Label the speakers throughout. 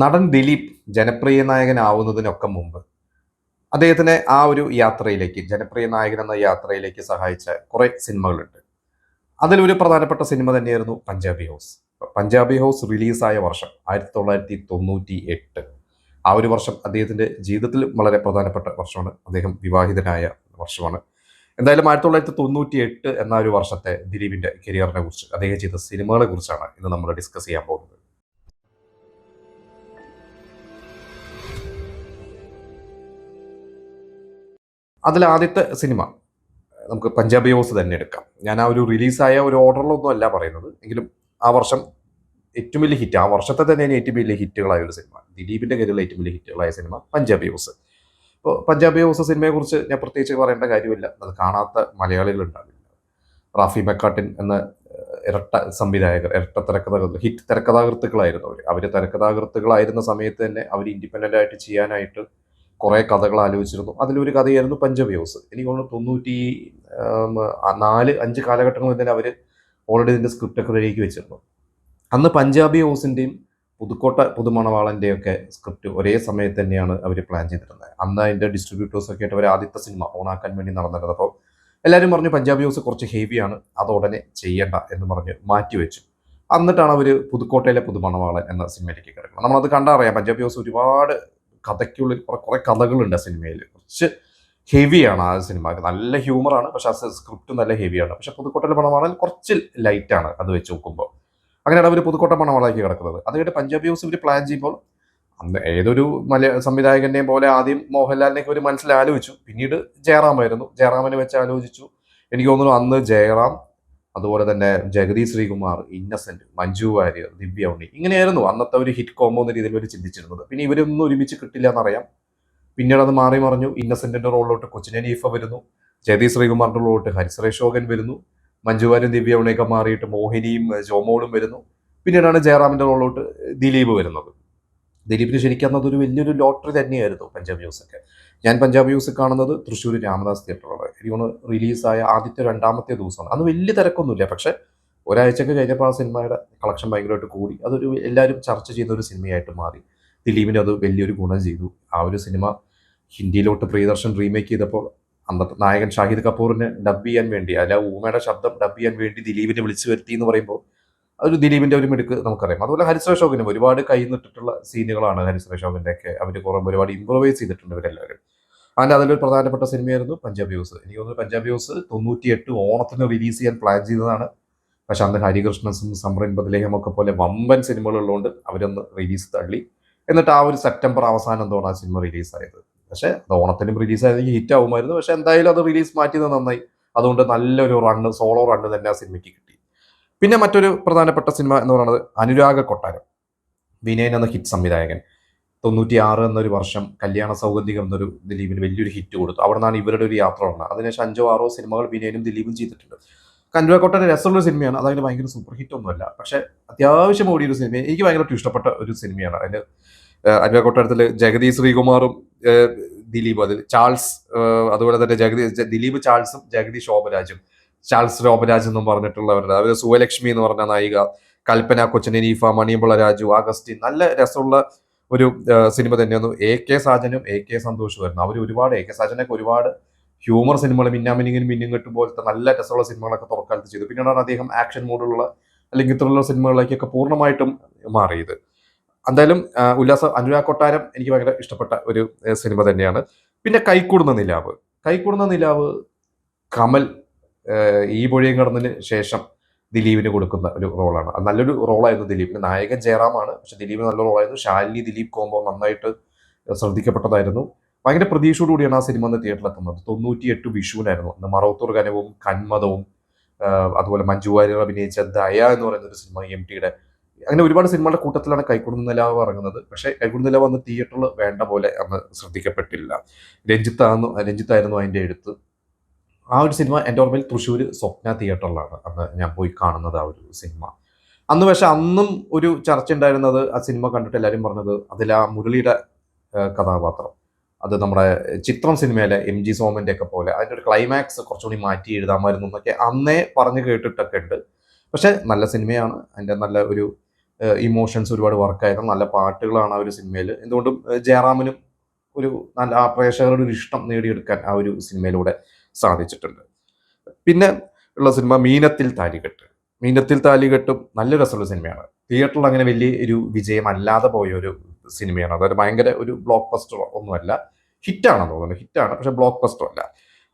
Speaker 1: നടൻ ദിലീപ് ജനപ്രിയ നായകനാവുന്നതിനൊക്കെ മുമ്പ് അദ്ദേഹത്തിനെ ആ ഒരു യാത്രയിലേക്ക്, ജനപ്രിയ നായകൻ എന്ന യാത്രയിലേക്ക് സഹായിച്ച കുറെ സിനിമകളുണ്ട്. അതിലൊരു പ്രധാനപ്പെട്ട സിനിമ തന്നെയായിരുന്നു പഞ്ചാബി ഹൗസ്. പഞ്ചാബി ഹൗസ് റിലീസായ വർഷം 1998. ആ ഒരു വർഷം അദ്ദേഹത്തിന്റെ ജീവിതത്തിൽ വളരെ പ്രധാനപ്പെട്ട വർഷമാണ്. അദ്ദേഹം വിവാഹിതനായ വർഷമാണ്. എന്തായാലും 1998 എന്ന ഒരു വർഷത്തെ ദിലീപിന്റെ കരിയറിനെ കുറിച്ച്, അദ്ദേഹം ചെയ്ത സിനിമകളെ കുറിച്ചാണ് ഇന്ന് നമ്മൾ ഡിസ്കസ് ചെയ്യാൻ പോകുന്നത്. അതിൽ ആദ്യത്തെ സിനിമ നമുക്ക് പഞ്ചാബി ഹൗസ് തന്നെ എടുക്കാം. ഞാൻ ആ ഒരു റിലീസായ ഒരു ഓർഡറിലൊന്നും അല്ല പറയുന്നത്, എങ്കിലും ആ വർഷം ഏറ്റവും വലിയ ഹിറ്റ്, ആ വർഷത്തെ തന്നെ ഏറ്റവും വലിയ ഹിറ്റുകളായ ഒരു സിനിമ, ദിലീപിന്റെ കരിയറിലെ ഏറ്റവും വലിയ ഹിറ്റുകളായ സിനിമ പഞ്ചാബി ഹൗസ്. ഇപ്പോൾ പഞ്ചാബി ഹൗസ് സിനിമയെ കുറിച്ച് ഞാൻ പ്രത്യേകിച്ച് പറയേണ്ട കാര്യമില്ല, അത് കാണാത്ത മലയാളികൾ ഉണ്ടാവില്ല. റാഫി മെക്കാട്ടിൻ എന്ന ഇരട്ട സംവിധായകർ, ഇരട്ട തിരക്കഥാകൃത്ത്, ഹിറ്റ് തിരക്കഥാകൃത്തുക്കളായിരുന്നു അവർ തിരക്കഥാകൃത്തുകളായിരുന്ന സമയത്ത് തന്നെ അവർ ഇൻഡിപെൻഡൻ്റ് ആയിട്ട് ചെയ്യാനായിട്ട് കുറേ കഥകൾ ആലോചിച്ചിരുന്നു. അതിലൊരു കഥയായിരുന്നു പഞ്ചാബി ഹൗസ്. എനിക്ക് തോന്നുന്നു 94-5 കാലഘട്ടങ്ങളിൽ തന്നെ അവർ ഓൾറെഡി ഇതിൻ്റെ സ്ക്രിപ്റ്റൊക്കെ റെഡിയാക്കി വെച്ചിരുന്നു. അന്ന് പഞ്ചാബി ഹൗസിൻ്റെയും പുതുക്കോട്ട പുതുമണവാളൻ്റെയൊക്കെ സ്ക്രിപ്റ്റ് ഒരേ സമയത്ത് തന്നെയാണ് അവർ പ്ലാൻ ചെയ്തിരുന്നത്. അന്ന് അതിൻ്റെ ഡിസ്ട്രിബ്യൂട്ടേഴ്സൊക്കെ ആയിട്ട് അവർ ആദ്യത്തെ സിനിമ ഓണാക്കാൻ വേണ്ടി നടന്നിരുന്നത്. അപ്പോൾ എല്ലാവരും പറഞ്ഞു പഞ്ചാബി ഹൗസ് കുറച്ച് ഹെവിയാണ്, അത് ഉടനെ ചെയ്യേണ്ട എന്ന് പറഞ്ഞ് മാറ്റിവെച്ചു. എന്നിട്ടാണ് അവർ പുതുക്കോട്ടയിലെ പുതുമണവാളൻ എന്ന സിനിമയിലേക്ക് കിടക്കുന്നത്. നമ്മളത് കണ്ടറിയാം. പഞ്ചാബി ഹൗസ് ഒരുപാട് കഥയ്ക്കുള്ളിൽ കുറെ കഥകളുണ്ട് ആ സിനിമയിൽ. കുറച്ച് ഹെവിയാണ് ആ സിനിമ, നല്ല ഹ്യൂമറാണ്, പക്ഷെ ആ സ്ക്രിപ്റ്റ് നല്ല ഹെവിയാണ്. പക്ഷെ പുതുക്കോട്ടയിലെ പണമാളൻ കുറച്ച് ലൈറ്റാണ് അത് വെച്ച് നോക്കുമ്പോൾ. അങ്ങനെയാണ് അവർ പുതുക്കോട്ട പണമാളാക്കി കിടക്കുന്നത്. അത് കഴിഞ്ഞ് പഞ്ചാബി ഹൗസ് ഇവർ പ്ലാൻ ചെയ്യുമ്പോൾ അന്ന് ഏതൊരു സംവിധായകൻ്റെയും പോലെ ആദ്യം മോഹൻലാലിനെയൊക്കെ ഒരു മനസ്സിൽ ആലോചിച്ചു, പിന്നീട് ജയറാമായിരുന്നു, ജയറാമിനെ വെച്ച് ആലോചിച്ചു. എനിക്ക് തോന്നുന്നു അന്ന് ജയറാം, അതുപോലെ തന്നെ ജഗതി ശ്രീകുമാർ, ഇന്നസെന്റ്, മഞ്ജു വാര്യർ, ദിവ്യ ഉണ്ണി, ഇങ്ങനെയായിരുന്നു അന്നത്തെ ഒരു ഹിറ്റ് കോംബോ എന്ന രീതിയിൽ അവർ ചിന്തിച്ചിരുന്നത്. പിന്നെ ഇവരൊന്നും ഒരുമിച്ച് കിട്ടില്ല എന്നറിയാം. പിന്നീട് അത് മാറി മറിഞ്ഞു. ഇന്നസെന്റിന്റെ റോളിലോട്ട് കൊച്ചിൻ ഹനീഫ വരുന്നു, ജഗതി ശ്രീകുമാറിന്റെ റോളിലോട്ട് ഹരിശ്രീ അശോകൻ വരുന്നു, മഞ്ജു വാര്യരും ദിവ്യ ഉണ്ണിയൊക്കെ മാറിയിട്ട് മോഹിനിയും ജോമോളും വരുന്നു. പിന്നീടാണ് ജയറാമിന്റെ റോളിലോട്ട് ദിലീപ് വരുന്നത്. ദിലീപിന് ശരിക്കും അതൊരു വലിയൊരു ലോട്ടറി തന്നെയായിരുന്നു പഞ്ചാബി ഹൗസ് ഒക്കെ. ഞാൻ പഞ്ചാബി ഹൗസ് കാണുന്നത് തൃശ്ശൂർ രാമദാസ് തിയേറ്ററിലാണ്. എനിക്ക് റിലീസായ ആദ്യത്തെ 2ാമത്തെ ദിവസമാണ്. അന്ന് വലിയ തിരക്കൊന്നുമില്ല, പക്ഷെ ഒരാഴ്ചക്ക് കഴിഞ്ഞപ്പോൾ ആ സിനിമയുടെ കളക്ഷൻ ഭയങ്കരമായിട്ട് കൂടി. അതൊരു എല്ലാവരും ചർച്ച ചെയ്യുന്ന ഒരു സിനിമയായിട്ട് മാറി. ദിലീപിന് അത് വലിയൊരു ഗുണം ചെയ്തു. ആ ഒരു സിനിമ ഹിന്ദിയിലോട്ട് പ്രിയദർശൻ റീമേക്ക് ചെയ്തപ്പോൾ അന്നത്തെ നായകൻ ഷാഹിദ് കപൂറിനെ ഡബ് ചെയ്യാൻ വേണ്ടി, അല്ല ഊമയുടെ ശബ്ദം ഡബ് ചെയ്യാൻ വേണ്ടി ദിലീപിനെ വിളിച്ചു വരുത്തി എന്ന് പറയുമ്പോൾ അതൊരു ദിലീപിന്റെ ഒരു മിടുക്ക് നമുക്കറിയാം. അതുപോലെ ഹരിശ്രീ അശോകനും ഒരുപാട് കൈന്നിട്ടിട്ടുള്ള സീനുകളാണ് ഹരിശ്രീ അശോകന്റെ ഒക്കെ. അവർ ഒരുപാട് ഇംപ്രവൈസ് ചെയ്തിട്ടുണ്ട് ഇവരെല്ലാവരും. അതിലൊരു പ്രധാനപ്പെട്ട സിനിമയായിരുന്നു പഞ്ചാബി ഹൗസ്. എനിക്ക് തോന്നുന്നു പഞ്ചാബി ഹൗസ് 98 ഓണത്തിന് റിലീസ് ചെയ്യാൻ പ്ലാൻ ചെയ്തതാണ്. പക്ഷെ അന്ന് ഹരികൃഷ്ണസും സംറൻ ബദലേഹം ഒക്കെ പോലെ വമ്പൻ സിനിമകളുള്ളതുകൊണ്ട് അവരൊന്ന് റിലീസ് തള്ളി. എന്നിട്ട് ആ ഒരു സെപ്റ്റംബർ അവസാനം എന്തോണ് ആ സിനിമ റിലീസായത്. പക്ഷെ അത് ഓണത്തിനും റിലീസായതെങ്കിൽ ഹിറ്റ് ആവുമായിരുന്നു. പക്ഷെ എന്തായാലും അത് റിലീസ് മാറ്റിയത് നന്നായി. അതുകൊണ്ട് നല്ലൊരു സോളോ റണ്ണ് തന്നെ ആ സിനിമയ്ക്ക് കിട്ടി. പിന്നെ മറ്റൊരു പ്രധാനപ്പെട്ട സിനിമ എന്ന് പറയുന്നത് അനുരാഗ കൊട്ടാരം. വിനയൻ എന്ന ഹിറ്റ് സംവിധായകൻ 96 എന്നൊരു വർഷം കല്യാണ സൗഗന്ധികം എന്നൊരു ദിലീപിന് വലിയൊരു ഹിറ്റ് കൊടുത്തു. അവിടെ നിന്നാണ് ഇവരുടെ ഒരു യാത്ര വന്നത്. അതിനുശേഷം 5-6 സിനിമകൾ വിനയനും ദിലീപും ചെയ്തിട്ടുണ്ട്. അനുരാഗ കൊട്ടാരം രസമുള്ള സിനിമയാണ്. അതതിന് ഭയങ്കര സൂപ്പർ ഹിറ്റ് ഒന്നുമല്ല, പക്ഷെ അത്യാവശ്യം ഓടിയൊരു സിനിമ, എനിക്ക് ഭയങ്കരമായിട്ട് ഇഷ്ടപ്പെട്ട ഒരു സിനിമയാണ്. അതിന് അനുരാഗ കൊട്ടാരത്തിൽ ജഗതി ശ്രീകുമാറും ദിലീപും, അതിൽ ചാൾസ്, അതുപോലെ തന്നെ ദിലീപ് ചാൾസും ജഗതി ശോഭരാജും, ചാൾസ് ശോഭരാജ് എന്നും പറഞ്ഞിട്ടുള്ളവരുടെ, അവർ സുവലക്ഷ്മി എന്ന് പറഞ്ഞ നായിക, കൽപ്പന, കൊച്ചിൻ ഹനീഫ, മണിയമ്പിള്ള രാജു, ആഗസ്റ്റിൻ, നല്ല രസമുള്ള ഒരു സിനിമ തന്നെയായിരുന്നു. AK സാജനും AK സന്തോഷും ആയിരുന്നു. അവർ ഒരുപാട് AK സാജനൊക്കെ ഒരുപാട് ഹ്യൂമർ സിനിമകൾ, മിന്നാമിനിങ്ങിനും മിന്നും കെട്ടും പോലത്തെ നല്ല രസമുള്ള സിനിമകളൊക്കെ തുറക്കാലത്ത് ചെയ്തു. പിന്നീടാണ് അദ്ദേഹം ആക്ഷൻ മോഡുള്ള അല്ലെങ്കിൽ ത്രില്ലർ സിനിമകളിലേക്കൊക്കെ പൂർണ്ണമായിട്ടും മാറിയത്. എന്തായാലും അനുരാഗ് കൊട്ടാരം എനിക്ക് ഭയങ്കര ഇഷ്ടപ്പെട്ട ഒരു സിനിമ തന്നെയാണ്. പിന്നെ കൈക്കൂടുന്ന നിലാവ്. കൈക്കൂടുന്ന നിലാവ് കമൽ ഈ പൊഴിയും കടന്നതിന് ശേഷം ദിലീപിന് കൊടുക്കുന്ന ഒരു റോളാണ്. അത് നല്ലൊരു റോളായിരുന്നു ദിലീപിന്. നായകൻ ജയറാമാണ്, പക്ഷെ ദിലീപിന് നല്ല റോളായിരുന്നു. ശാലിനി ദിലീപ് കോംബോ നന്നായിട്ട് ശ്രദ്ധിക്കപ്പെട്ടതായിരുന്നു. ഭയങ്കര പ്രതീക്ഷയോടുകൂടിയാണ് ആ സിനിമ അന്ന് തിയേറ്ററിൽ എത്തുന്നത്. 98 വിഷുവിനായിരുന്നു. അന്ന് മറവത്തൂർ കനവും കന്മതവും, അതുപോലെ മഞ്ജു വാര്യർ അഭിനയിച്ച ദയ എന്ന് പറയുന്ന ഒരു സിനിമ, MTയുടെ, അങ്ങനെ ഒരുപാട് സിനിമകളുടെ കൂട്ടത്തിലാണ് കൈക്കൂടുന്ന നിലാവ് ഇറങ്ങുന്നത്. പക്ഷേ കൈക്കൂടുന്ന നിലാവ് അന്ന് തിയേറ്ററിൽ വേണ്ട പോലെ അന്ന് ശ്രദ്ധിക്കപ്പെട്ടില്ല. രഞ്ജിത്തായിരുന്നു അതിൻ്റെ എഴുത്ത്. ആ ഒരു സിനിമ എൻ്റെ ഓർമ്മയിൽ തൃശ്ശൂർ സ്വപ്ന തിയേറ്ററിലാണ് അന്ന് ഞാൻ പോയി കാണുന്നത് ആ ഒരു സിനിമ. അന്ന് പക്ഷെ അന്നും ഒരു ചർച്ച ഉണ്ടായിരുന്നത്, ആ സിനിമ കണ്ടിട്ട് എല്ലാവരും പറഞ്ഞത് അതിൽ ആ മുരളിയുടെ കഥാപാത്രം, അത് നമ്മുടെ ചിത്രം സിനിമയിലെ MG സോമന്റെ ഒക്കെ പോലെ അതിൻ്റെ ഒരു ക്ലൈമാക്സ് കുറച്ചുകൂടി മാറ്റി എഴുതാമായിരുന്നു എന്നൊക്കെ അന്നേ പറഞ്ഞു കേട്ടിട്ടൊക്കെ ഉണ്ട്. പക്ഷെ നല്ല സിനിമയാണ്. അതിൻ്റെ നല്ല ഒരു ഇമോഷൻസ് ഒരുപാട് വർക്കായത്, നല്ല പാട്ടുകളാണ് ആ ഒരു സിനിമയിൽ. എന്തുകൊണ്ടും ജയറാമിനും ഒരു നല്ല പ്രേക്ഷകരുടെ ഒരു ഇഷ്ടം നേടിയെടുക്കാൻ ആ ഒരു സിനിമയിലൂടെ സാധിച്ചിട്ടുണ്ട്. പിന്നെ ഉള്ള സിനിമ മീനത്തിൽ താലികെട്ട്. മീനത്തിൽ താലികെട്ടും നല്ല രസമുള്ള സിനിമയാണ്. തിയേറ്ററിൽ അങ്ങനെ വലിയ ഒരു വിജയമല്ലാതെ പോയ ഒരു സിനിമയാണ്. അതായത് ഭയങ്കര ഒരു ബ്ലോക്ക് ബസ്റ്റർ ഒന്നുമല്ല, ഹിറ്റാണെന്ന് തോന്നുന്നു, ഹിറ്റാണ്, പക്ഷെ ബ്ലോക്ക് ബസ്റ്റർ അല്ല.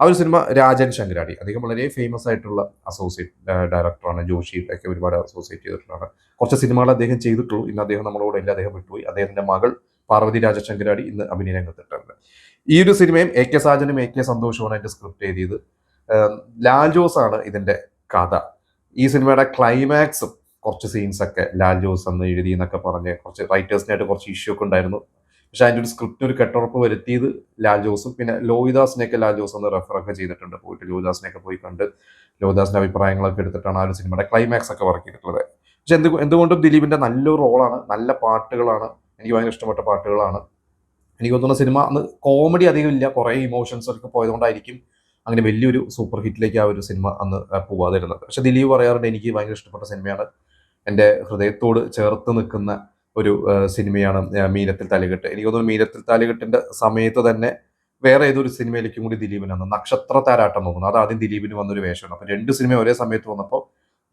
Speaker 1: ആ ഒരു സിനിമ രാജൻ ശങ്കരാടി, അദ്ദേഹം വളരെ ഫേമസ് ആയിട്ടുള്ള അസോസിയേറ്റ് ഡയറക്ടറാണ്. ജോഷിയിട്ടൊക്കെ ഒരുപാട് അസോസിയേറ്റ് ചെയ്തിട്ടുള്ളതാണ്. കുറച്ച് സിനിമകൾ അദ്ദേഹം ചെയ്തിട്ടുള്ളൂ. ഇന്ന് അദ്ദേഹം നമ്മളോട് ഇല്ല, അദ്ദേഹം വിട്ടുപോയി. അദ്ദേഹത്തിന്റെ മകൾ പാർവതി രാജശങ്കരാടി ഇന്ന് അഭിനയ രംഗത്തിട്ടുണ്ട്. ഈ ഒരു സിനിമയും AK സാജനും AK സന്തോഷുമാണ് അതിന്റെ സ്ക്രിപ്റ്റ് എഴുതിയത്. ലാൽ ജോസ് ആണ് ഇതിന്റെ കഥ. ഈ സിനിമയുടെ ക്ലൈമാക്സും കുറച്ച് സീൻസ് ഒക്കെ ലാൽ ജോസ് എന്ന് എഴുതി എന്നൊക്കെ പറഞ്ഞ് കുറച്ച് റൈറ്റേഴ്സിനായിട്ട് കുറച്ച് ഇഷ്യൂ ഒക്കെ ഉണ്ടായിരുന്നു. പക്ഷെ അതിൻ്റെ ഒരു സ്ക്രിപ്റ്റിന് ഒരു കെട്ടുറപ്പ് വരുത്തിയത് ലാൽ ജോസും പിന്നെ ലോഹിദാസിനെയൊക്കെ ലാൽ ജോസ് ഒന്ന് റെഫർ ഒക്കെ ചെയ്തിട്ടുണ്ട്. പോയിട്ട് ലോഹിദാസിനെയൊക്കെ പോയി കണ്ട് ലോഹിദാസിന്റെ അഭിപ്രായങ്ങളൊക്കെ എടുത്തിട്ടാണ് ആ ഒരു സിനിമയുടെ ക്ലൈമാക്സ് ഒക്കെ വർക്ക് ചെയ്തിട്ടുള്ളത്. പക്ഷെ എന്തുകൊണ്ടും ദിലീപിന്റെ നല്ലൊരു റോളാണ്, നല്ല പാട്ടുകളാണ്, എനിക്ക് ഭയങ്കര ഇഷ്ടപ്പെട്ട പാട്ടുകളാണ്. എനിക്ക് തോന്നുന്ന സിനിമ അന്ന് കോമഡി അധികം ഇല്ല, കുറേ ഇമോഷൻസ് ഒക്കെ പോയതുകൊണ്ടായിരിക്കും അങ്ങനെ വലിയൊരു സൂപ്പർ ഹിറ്റിലേക്ക് ആ ഒരു സിനിമ അന്ന് പോവാതിരുന്നത്. പക്ഷെ ദിലീപ് പറയാറുണ്ട്, എനിക്ക് ഭയങ്കര ഇഷ്ടപ്പെട്ട സിനിമയാണ്, എൻ്റെ ഹൃദയത്തോട് ചേർത്ത് നിൽക്കുന്ന ഒരു സിനിമയാണ് മീനത്തിൽ താലികെട്ട്. എനിക്ക് തോന്നുന്നു മീനത്തിൽ താലികെട്ടിന്റെ സമയത്ത് തന്നെ വേറെ ഏതൊരു സിനിമയിലേക്കും കൂടി ദിലീപിന് വന്നു, നക്ഷത്ര താരാട്ടം തോന്നുന്നു. അത് ആദ്യം ദിലീപിന് വന്നൊരു വേഷമാണ്. അപ്പൊ രണ്ട് സിനിമ ഒരേ സമയത്ത് വന്നപ്പോൾ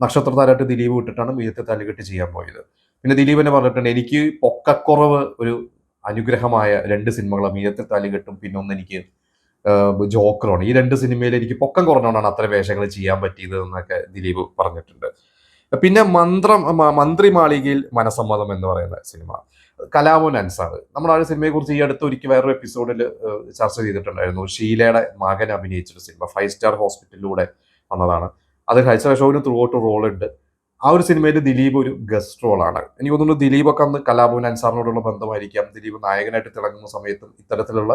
Speaker 1: നക്ഷത്ര താരാട്ട് ദിലീപ് വിട്ടിട്ടാണ് മീനത്തിൽ താലികെട്ട് ചെയ്യാൻ പോയത്. പിന്നെ ദിലീപിനെ പറഞ്ഞിട്ടുണ്ട്, എനിക്ക് പൊക്കക്കുറവ് ഒരു അനുഗ്രഹമായ രണ്ട് സിനിമകളാണ്, മീനത്തിൽ താലികെട്ടും പിന്നെ ഒന്ന് എനിക്ക് ജോക്കറാണ്. ഈ രണ്ട് സിനിമയിൽ എനിക്ക് പൊക്കം കുറഞ്ഞുകൊണ്ടാണ് അത്ര വേഷങ്ങൾ ചെയ്യാൻ പറ്റിയത് എന്നൊക്കെ ദിലീപ് പറഞ്ഞിട്ടുണ്ട്. പിന്നെ മന്ത്രി മാളികയിൽ മനസമ്മതം എന്ന് പറയുന്ന സിനിമ, കലാഭവൻ അൻസാർ. നമ്മൾ ആ സിനിമയെ കുറിച്ച് ഈ അടുത്ത് ഒരിക്കൽ വേറൊരു എപ്പിസോഡിൽ ചർച്ച ചെയ്തിട്ടുണ്ടായിരുന്നു. ഷീലയുടെ മകൻ അഭിനയിച്ചൊരു സിനിമ 5 സ്റ്റാർ ഹോസ്പിറ്റലിലൂടെ വന്നതാണ്. അത് ഹൈസ ഷോവിന് ത്രൂ ഔട്ട് റോൾ ഉണ്ട്. ആ ഒരു സിനിമയിൽ ദിലീപ് ഒരു ഗസ്റ്റ് റോളാണ്. എനിക്ക് തോന്നുന്നു ദിലീപൊക്കെ അന്ന് കലാഭവൻ അൻസാറിനോടുള്ള ബന്ധമായിരിക്കാം. ദിലീപ് നായകനായിട്ട് തിളങ്ങുന്ന സമയത്തും ഇത്തരത്തിലുള്ള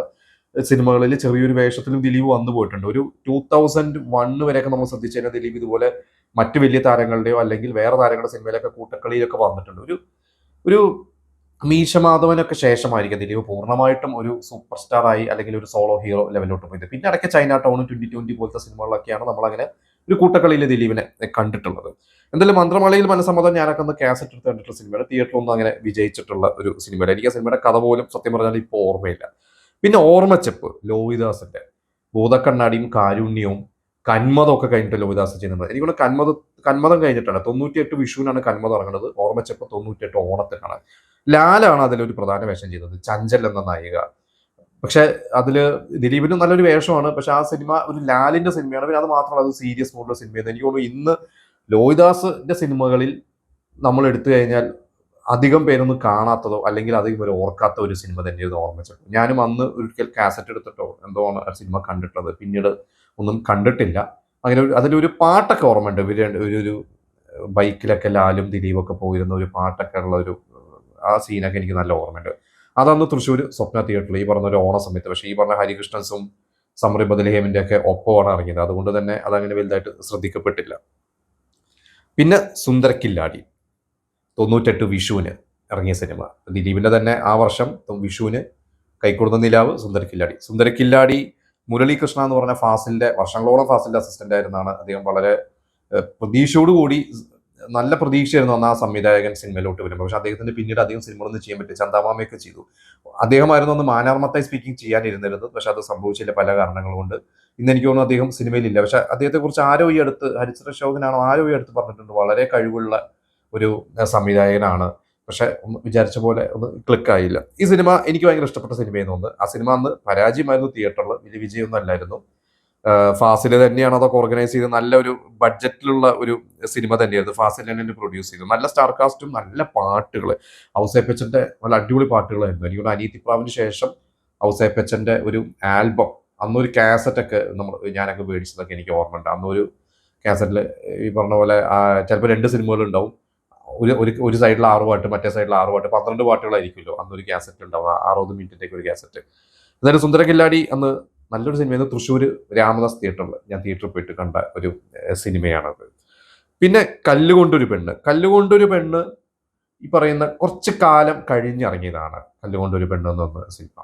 Speaker 1: സിനിമകളിൽ ചെറിയൊരു വേഷത്തിലും ദിലീപ് വന്നു പോയിട്ടുണ്ട്. ഒരു 2001 വരെയൊക്കെ നമ്മൾ ശ്രദ്ധിച്ചു കഴിഞ്ഞാൽ ദിലീപ് ഇതുപോലെ മറ്റു വലിയ താരങ്ങളുടെയോ അല്ലെങ്കിൽ വേറെ താരങ്ങളുടെ സിനിമയിലൊക്കെ കൂട്ടക്കളിയിലൊക്കെ വന്നിട്ടുണ്ട്. ഒരു മീശമാധവനൊക്കെ ശേഷമായിരിക്കും ദിലീപ് പൂർണ്ണമായിട്ടും ഒരു സൂപ്പർ സ്റ്റാർ ആയി അല്ലെങ്കിൽ ഒരു സോളോ ഹീറോ ലെവലിലോട്ട് പോയത്. പിന്നെ ഇടയ്ക്ക് ചൈന ടൗണും 2020 പോലത്തെ സിനിമകളിലൊക്കെയാണ് നമ്മളങ്ങനെ ഒരു കൂട്ടക്കളിയിൽ ദിലീപിനെ കണ്ടിട്ടുള്ളത്. എന്തായാലും മന്ത്രമാളികയിൽ മനസ്സമ്മതം ഞാനൊക്കെ ഒന്ന് കാസറ്റ് എടുത്ത് കണ്ടിട്ടുള്ള സിനിമയുടെ തിയേറ്ററിലൊന്നും അങ്ങനെ വിജയിച്ചിട്ടുള്ള ഒരു സിനിമയുടെ, എനിക്ക് ആ സിനിമയുടെ കഥ പോലും സത്യം പറഞ്ഞാൽ ഇപ്പോൾ ഓർമ്മയില്ല. പിന്നെ ഓർമ്മച്ചെപ്പ്, ലോഹിദാസിന്റെ ഭൂതക്കണ്ണാടിയും കാരുണ്യവും കന്മതമൊക്കെ കഴിഞ്ഞിട്ട് ലോഹിദാസ് ചെയ്യുന്നത്. എനിക്കുള്ള കന്മതം കഴിഞ്ഞിട്ടാണ് 98 വിഷുവിനാണ് കന്മതം ഇറങ്ങുന്നത്. ഓർമ്മച്ചെപ്പ് 98 ഓണത്തിനാണ്. ലാലാണ് അതിലൊരു പ്രധാന വേഷം ചെയ്തത്, ചഞ്ചൽ എന്ന നായിക. പക്ഷെ അതില് ദിലീപിനും നല്ലൊരു വേഷമാണ്. പക്ഷെ ആ സിനിമ ഒരു ലാലിന്റെ സിനിമയാണ്. പിന്നെ അത് മാത്രമല്ല അത് സീരിയസ് മോഡുള്ള സിനിമയാണ്. എനിക്ക് തോന്നുന്നു ഇന്ന് ലോഹിദാസിന്റെ സിനിമകളിൽ നമ്മൾ എടുത്തു കഴിഞ്ഞാൽ അധികം പേരൊന്നും കാണാത്തതോ അല്ലെങ്കിൽ അധികം പേര് ഓർക്കാത്ത ഒരു സിനിമ തന്നെയായിരുന്നു ഓർമ്മിച്ചത്. ഞാനും അന്ന് ഒരിക്കൽ കാസറ്റ് എടുത്തിട്ടോ എന്തോ ആണ് ആ സിനിമ കണ്ടിട്ടുള്ളത്, പിന്നീട് ഒന്നും കണ്ടിട്ടില്ല. അങ്ങനെ അതിലൊരു പാട്ടൊക്കെ ഓർമ്മയുണ്ട്. ഒരു ബൈക്കിലൊക്കെ ലാലും ദിലീപൊക്കെ പോയിരുന്ന ഒരു പാട്ടൊക്കെ ഉള്ള ആ സീനൊക്കെ എനിക്ക് നല്ല ഓർമ്മയുണ്ട്. അതന്ന് തൃശ്ശൂർ സ്വപ്ന തിയേറ്ററിൽ ഈ പറഞ്ഞ ഒരു ഓണ സമയത്ത്. പക്ഷേ ഈ പറഞ്ഞ ഹരികൃഷ്ണൻസും സമറി ബദലഹേമിന്റെ ഒക്കെ ഒപ്പമാണ് ഇറങ്ങിയത്. അതുകൊണ്ട് തന്നെ അതങ്ങനെ വലുതായിട്ട് ശ്രദ്ധിക്കപ്പെട്ടില്ല. പിന്നെ സുന്ദരക്കില്ലാടി 98 വിഷുവിന് ഇറങ്ങിയ സിനിമ. ദിലീപിന്റെ തന്നെ ആ വർഷം വിഷുവിന് കൈക്കൊടുത്ത നിലാവ് സുന്ദരക്കില്ലാടി മുരളീകൃഷ്ണ എന്ന് പറഞ്ഞ ഫാസിലിന്റെ വർഷങ്ങളോളം ഫാസിലിന്റെ അസിസ്റ്റന്റ് ആയിരുന്നാണ്. അദ്ദേഹം വളരെ പ്രതീക്ഷയോടുകൂടി നല്ല പ്രതീക്ഷയായിരുന്നു അന്ന് ആ സംവിധായകൻ സിനിമയിലോട്ട് വരുമ്പോൾ. പക്ഷെ അദ്ദേഹത്തിന് പിന്നീട് അധികം സിനിമകളൊന്നും ചെയ്യാൻ പറ്റി. ചന്ദാമാമയൊക്കെ ചെയ്തു. അദ്ദേഹമായിരുന്നു അന്ന് മാനാർമത്തായി സ്പീക്കിംഗ് ചെയ്യാനിരുന്നിരുന്നത്. പക്ഷെ അത് സംഭവിച്ചില്ല പല കാരണങ്ങൾ കൊണ്ട്. ഇന്ന് എനിക്ക് തോന്നുന്നു അദ്ദേഹം സിനിമയിലില്ല. പക്ഷെ അദ്ദേഹത്തെ കുറിച്ച് ആരോ ഈ അടുത്ത് ഹരിശ്രശോകനാണോ ആരോ ഈ അടുത്ത് പറഞ്ഞിട്ടുണ്ട്, വളരെ കഴിവുള്ള ഒരു സംവിധായകനാണ്. പക്ഷെ ഒന്ന് വിചാരിച്ച പോലെ ഒന്ന് ക്ലിക്കായില്ല. ഈ സിനിമ എനിക്ക് ഭയങ്കര ഇഷ്ടപ്പെട്ട സിനിമയെന്ന് തോന്നുന്നു. ആ സിനിമ അന്ന് പരാജയമായിരുന്നു തിയേറ്ററിൽ, വലിയ വിജയമൊന്നും അല്ലായിരുന്നു. ഫാസില് തന്നെയാണ് അതൊക്കെ ഓർഗനൈസ് ചെയ്ത് നല്ലൊരു ബഡ്ജറ്റിലുള്ള ഒരു സിനിമ തന്നെയായിരുന്നു. ഫാസിൽ തന്നെ പ്രൊഡ്യൂസ് ചെയ്തു. നല്ല സ്റ്റാർ കാസ്റ്റും നല്ല പാട്ടുകൾ, ഔസേപ്പച്ചന്റെ നല്ല അടിപൊളി പാട്ടുകളായിരുന്നു. എനിക്കൊരു അനീതിപ്രാവിന് ശേഷം ഔസേപ്പച്ചന്റെ ഒരു ആൽബം, അന്നൊരു കാസറ്റൊക്കെ ഞാനൊക്കെ മേടിച്ചതൊക്കെ എനിക്ക് ഓർമ്മയുണ്ട്. അന്നൊരു കാസറ്റിൽ ഈ പറഞ്ഞ പോലെ ചിലപ്പോൾ 2 സിനിമകൾ ഉണ്ടാവും. ഒരു സൈഡിൽ 6 പാട്ട്, മറ്റേ സൈഡിൽ 6 പാട്ട്, 12 പാട്ടുകളായിരിക്കുമല്ലോ അന്നൊരു കാസറ്റ് ഉണ്ടാവും. 60 മിനിറ്റിലേക്ക് ഒരു കാസറ്റ്. എന്തായാലും സുന്ദരകില്ലാടി അന്ന് നല്ലൊരു സിനിമയായിരുന്നു. തൃശ്ശൂർ രാമദാസ് തിയേറ്ററിൽ ഞാൻ തിയേറ്ററിൽ പോയിട്ട് കണ്ട ഒരു സിനിമയാണത്. പിന്നെ കല്ലുകൊണ്ടൊരു പെണ്ണ് ഈ പറയുന്ന കുറച്ച് കാലം കഴിഞ്ഞിറങ്ങിയതാണ്. കല്ലുകൊണ്ടൊരു പെണ്ണ് എന്ന് പറഞ്ഞ സിനിമ.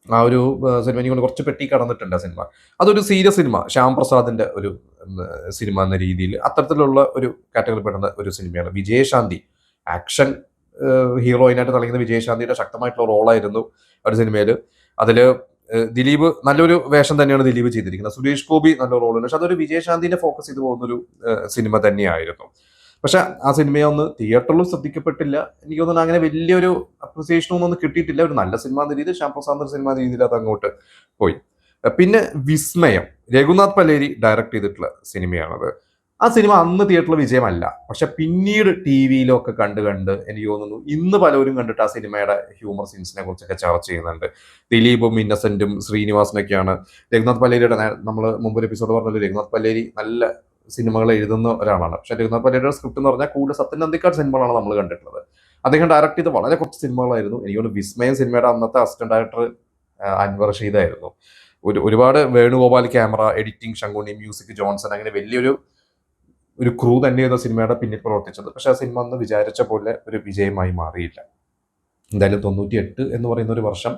Speaker 1: ആ ഒരു സിനിമ എനിക്ക് കുറച്ച് പെട്ടി കടന്നിട്ടുണ്ട് ആ സിനിമ. അതൊരു സീരിയസ് സിനിമ, ശ്യാം പ്രസാദിന്റെ ഒരു സിനിമ എന്ന രീതിയിൽ അത്തരത്തിലുള്ള ഒരു കാറ്റഗറി പെടുന്ന ഒരു സിനിമയാണ്. വിജയശാന്തി ആക്ഷൻ ഹീറോയിനായിട്ട് കളിക്കുന്ന വിജയശാന്തിയുടെ ശക്തമായിട്ടുള്ള റോളായിരുന്നു ഒരു സിനിമയിൽ. അതിൽ ദിലീപ് നല്ലൊരു വേഷം തന്നെയാണ് ദിലീപ് ചെയ്തിരിക്കുന്നത്. സുരേഷ് ഗോപി നല്ല റോളുണ്ട്. പക്ഷെ അതൊരു വിജയശാന്തിനെ ഫോക്കസ് ചെയ്ത് പോകുന്നൊരു സിനിമ തന്നെയായിരുന്നു. പക്ഷെ ആ സിനിമയെ ഒന്ന് തിയേറ്ററിലും ശ്രദ്ധിക്കപ്പെട്ടില്ല. എനിക്ക് തോന്നുന്നു അങ്ങനെ വലിയൊരു അപ്രിസിയേഷനൊന്നും കിട്ടിയിട്ടില്ല. ഒരു നല്ല സിനിമ എന്ന രീതിയിൽ, ശ്യാം പ്രസാദ് സിനിമ എന്ന രീതിയിൽ അത് അങ്ങോട്ട് പോയി. പിന്നെ വിസ്മയം, രഘുനാഥ് പല്ലേരി ഡയറക്ട് ചെയ്തിട്ടുള്ള സിനിമയാണത്. ആ സിനിമ അന്ന് തിയേറ്ററിൽ വിജയമല്ല. പക്ഷെ പിന്നീട് ടി വിയിലൊക്കെ കണ്ട് എനിക്ക് തോന്നുന്നു ഇന്ന് പലരും കണ്ടിട്ട് ആ സിനിമയുടെ ഹ്യൂമർ സീൻസിനെ കുറിച്ചൊക്കെ ചർച്ച ചെയ്യുന്നുണ്ട്. ദിലീപും ഇന്നസെന്റും ശ്രീനിവാസനൊക്കെയാണ്. രഘുനാഥ് പല്ലേരിയുടെ നമ്മൾ മുമ്പൊരു എപ്പിസോഡ് പറഞ്ഞല്ലോ, രഘുനാഥ് പല്ലേരി നല്ല സിനിമകൾ എഴുതുന്ന ഒരാളാണ്. പക്ഷെ രഘുനാഥ് പല്ലേരിയുടെ സ്ക്രിപ്റ്റ് എന്ന് പറഞ്ഞാൽ കൂടുതൽ സത്യൻ അന്തിക്കാട് സിനിമകളാണ് നമ്മൾ കണ്ടിട്ടുള്ളത്. അദ്ദേഹം ഡയറക്ട് ചെയ്ത് വളരെ കുറച്ച് സിനിമകളായിരുന്നു. എനിക്ക് തോന്നുന്നു വിസ്മയം സിനിമയുടെ അന്നത്തെ അസിസ്റ്റന്റ് ഡയറക്ടർ അൻവർ റഷീദായിരുന്നു. ഒരുപാട് Venugopal camera, editing Sankunni, music Johnson, അങ്ങനെ വലിയൊരു ക്രൂ തന്നെയായിരുന്നു സിനിമയുടെ പിന്നിൽ പ്രവർത്തിച്ചത്. പക്ഷെ ആ സിനിമ അന്ന് വിചാരിച്ച പോലെ ഒരു വിജയമായി മാറിയില്ല. എന്തായാലും 98 എന്ന് പറയുന്ന ഒരു വർഷം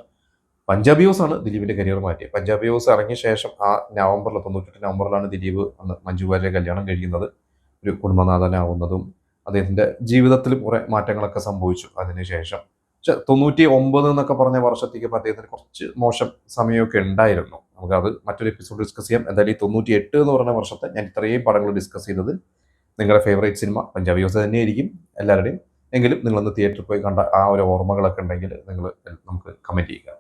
Speaker 1: പഞ്ചാബി ഹൗസ് ആണ് ദിലീപിന്റെ കരിയർ മാറ്റിയത്. പഞ്ചാബി ഹൗസ് ഇറങ്ങിയ ശേഷം ആ നവംബറിൽ 98 നവംബറിലാണ് ദിലീപ് അന്ന് മഞ്ജു വാര്യരെ കല്യാണം കഴിയുന്നത്, ഒരു കുടുംബനാഥനാവുന്നതും. അദ്ദേഹത്തിന്റെ ജീവിതത്തിൽ കുറെ മാറ്റങ്ങളൊക്കെ സംഭവിച്ചു അതിനുശേഷം. പക്ഷെ 99 എന്നൊക്കെ പറഞ്ഞ വർഷത്തേക്ക് അദ്ദേഹത്തിന് കുറച്ച് മോശം സമയമൊക്കെ ഉണ്ടായിരുന്നു. നമുക്കത് മറ്റൊരു എപ്പിസോഡ് ഡിസ്കസ് ചെയ്യാം. എന്തായാലും ഈ 98 എന്ന് പറഞ്ഞ വർഷത്തെ ഞാൻ ഇത്രയും പടങ്ങൾ ഡിസ്കസ് ചെയ്തത് നിങ്ങളുടെ ഫേവറേറ്റ് സിനിമ പഞ്ചാബി ഹൗസ് തന്നെയായിരിക്കും എല്ലാവരുടെയും. എങ്കിലും നിങ്ങളൊന്ന് തിയേറ്ററിൽ പോയി കണ്ട ആ ഒരു ഓർമ്മകളൊക്കെ ഉണ്ടെങ്കിൽ നിങ്ങൾ നമുക്ക് കമൻറ്റ് ചെയ്യുക.